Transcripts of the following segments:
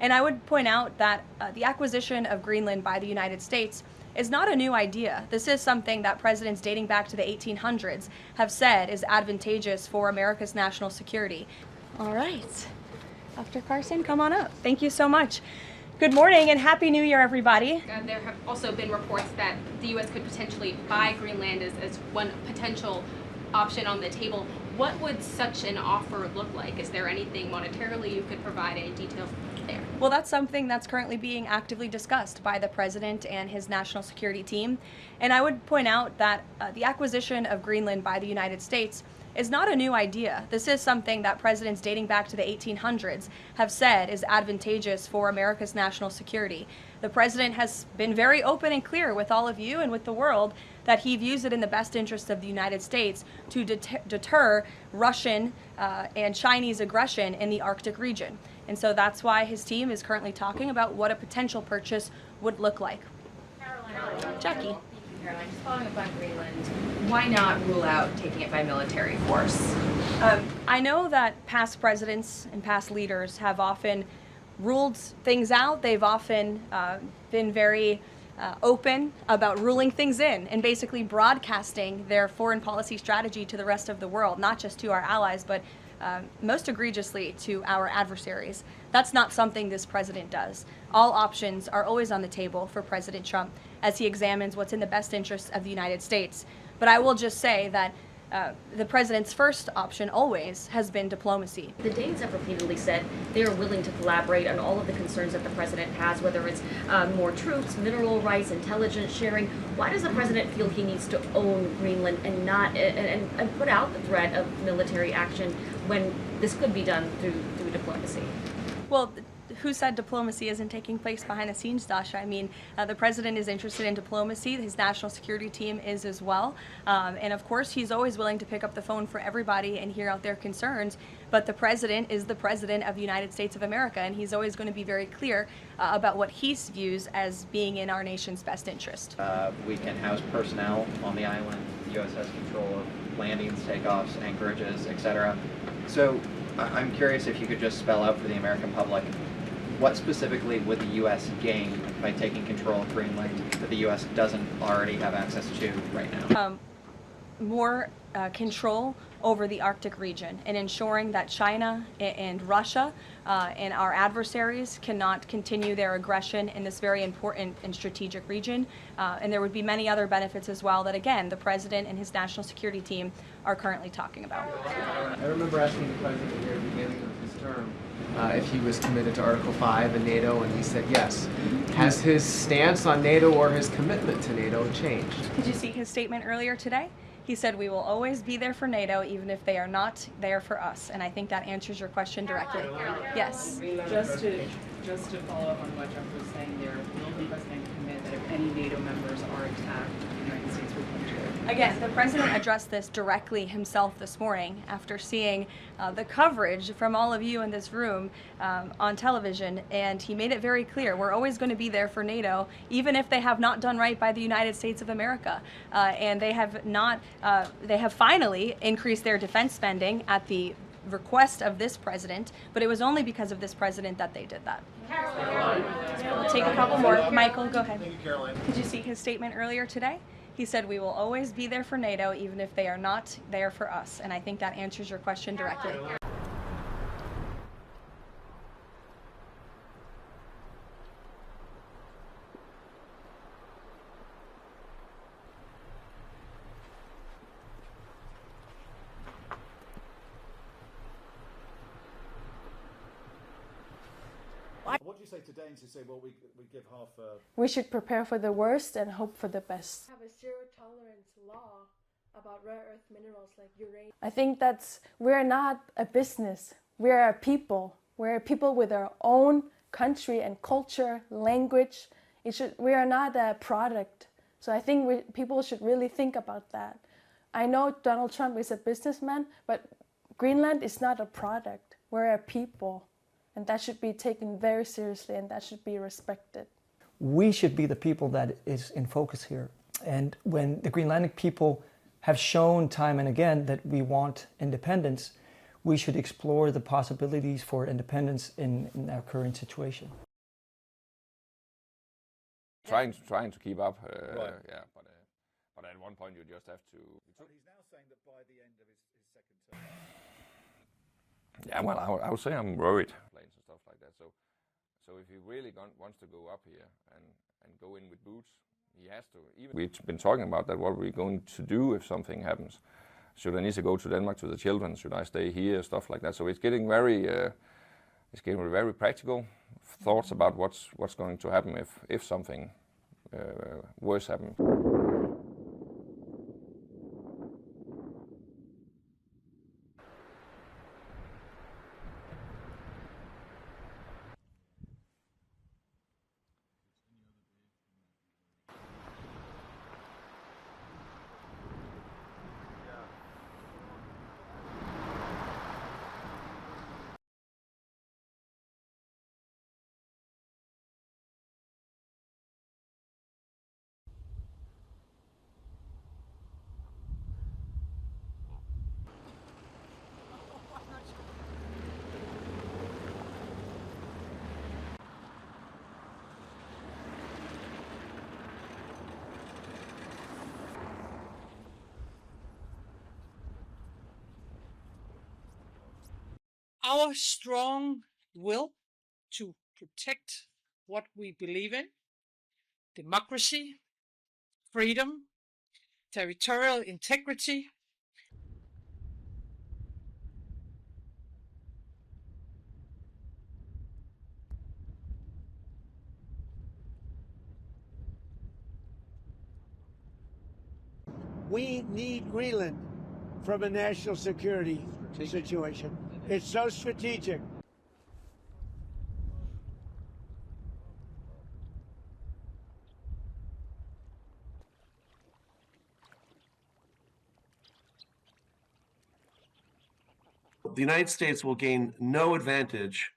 And I would point out that the acquisition of Greenland by the United States is not a new idea. This is something that presidents dating back to the 1800s have said is advantageous for America's national security. All right, Dr. Carson, come on up. Thank you so much. Good morning and Happy New Year, everybody. There have also been reports that the U.S. could potentially buy Greenland as one potential option on the table. What would such an offer look like? Is there anything monetarily you could provide, any details there? Well, that's something that's currently being actively discussed by the president and his national security team. And I would point out that the acquisition of Greenland by the United States is not a new idea. This is something that presidents dating back to the 1800s have said is advantageous for America's national security. The president has been very open and clear with all of you and with the world that he views it in the best interest of the United States to deter Russian and Chinese aggression in the Arctic region. And so that's why his team is currently talking about what a potential purchase would look like. Jackie. Caroline, just following up on Greenland, why not rule out taking it by military force? I know that past presidents and past leaders have often ruled things out. They've often been very open about ruling things in and basically broadcasting their foreign policy strategy to the rest of the world, not just to our allies, but most egregiously to our adversaries. That's not something this president does. All options are always on the table for President Trump as he examines what's in the best interests of the United States. But I will just say that the president's first option always has been diplomacy. The Danes have repeatedly said they are willing to collaborate on all of the concerns that the president has, whether it's more troops, mineral rights, intelligence sharing. Why does the president feel he needs to own Greenland and not and put out the threat of military action when this could be done through diplomacy? Well, who said diplomacy isn't taking place behind the scenes, Dasha? I mean, the president is interested in diplomacy. His national security team is as well. And of course, he's always willing to pick up the phone for everybody and hear out their concerns. But the president is the president of the United States of America, and he's always going to be very clear about what he views as being in our nation's best interest. We can house personnel on the island. The U.S. has control of landings, takeoffs, anchorages, etc. So I'm curious if you could just spell out for the American public, what specifically would the U.S. gain by taking control of Greenland that the U.S. doesn't already have access to right now? More control over the Arctic region and ensuring that China and Russia and our adversaries cannot continue their aggression in this very important and strategic region. And there would be many other benefits as well that, again, the president and his national security team are currently talking about. I remember asking the president here at the beginning of his term if he was committed to Article 5 and NATO, and he said yes. Has his stance on NATO or his commitment to NATO changed? Did you see his statement earlier today? He said, we will always be there for NATO, even if they are not there for us. And I think that answers your question directly. Yes. Just to follow up on what Jeff was saying there, will the president commit that if any NATO members are attacked, the United States will come to it? Again, the president addressed this directly himself this morning after seeing the coverage from all of you in this room on television, and he made it very clear, we're always going to be there for NATO, even if they have not done right by the United States of America. And they have not, they have finally increased their defense spending at the request of this president, but it was only because of this president that they did that. We'll take a couple more. Michael, go ahead. Thank you, Caroline. Did you see his statement earlier today? He said, we will always be there for NATO, even if they are not there for us. And I think that answers your question directly. What do you say to Danes who say, well, we give half a... We should prepare for the worst and hope for the best. Have a zero-tolerance law about rare earth minerals like uranium. I think we're not a business. We're a people. We're a people with our own country and culture, language. We are not a product. So I think people should really think about that. I know Donald Trump is a businessman, but Greenland is not a product. We're a people. And that should be taken very seriously, and that should be respected. We should be the people that is in focus here. And when the Greenlandic people have shown time and again that we want independence, we should explore the possibilities for independence in our current situation. Trying to keep up, Right. yeah, but at one point you just have to. But he's now saying that by the end of his second term. Yeah, well, I would say I'm worried. Planes and stuff like that. So if he really wants to go up here and go in with boots, he has to. Even we've been talking about that. What are we going to do if something happens? Should I need to go to Denmark to the children? Should I stay here? Stuff like that. So it's getting very practical thoughts about what's going to happen if something worse happens. Our strong will to protect what we believe in, democracy, freedom, territorial integrity, we need Greenland from a national security situation. It's so strategic. The United States will gain no advantage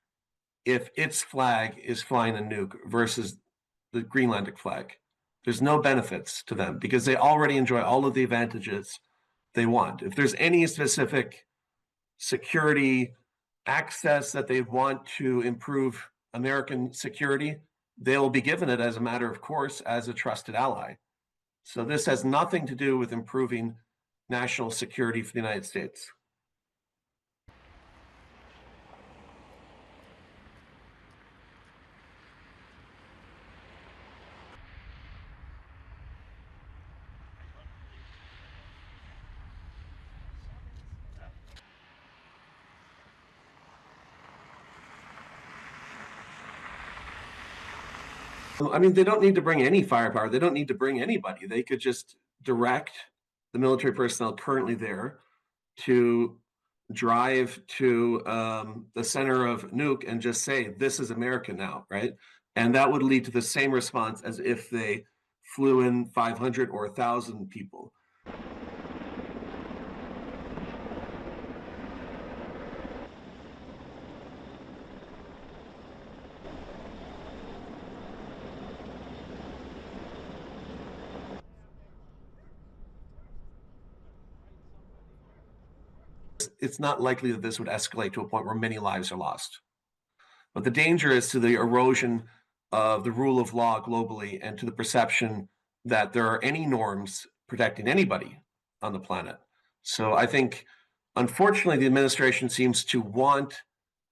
if its flag is flying a nuke versus the Greenlandic flag. There's no benefits to them because they already enjoy all of the advantages they want. If there's any specific security access that they want to improve American security, they'll be given it as a matter of course as a trusted ally. So this has nothing to do with improving national security for the United States. I mean, they don't need to bring any firepower. They don't need to bring anybody. They could just direct the military personnel currently there to drive to the center of Nuke and just say, this is America now, right? And that would lead to the same response as if they flew in 500 or 1,000 people. It's not likely that this would escalate to a point where many lives are lost. But the danger is to the erosion of the rule of law globally and to the perception that there are any norms protecting anybody on the planet. So I think, unfortunately, the administration seems to want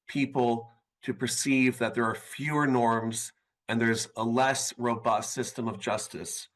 people to perceive that there are fewer norms and there's a less robust system of justice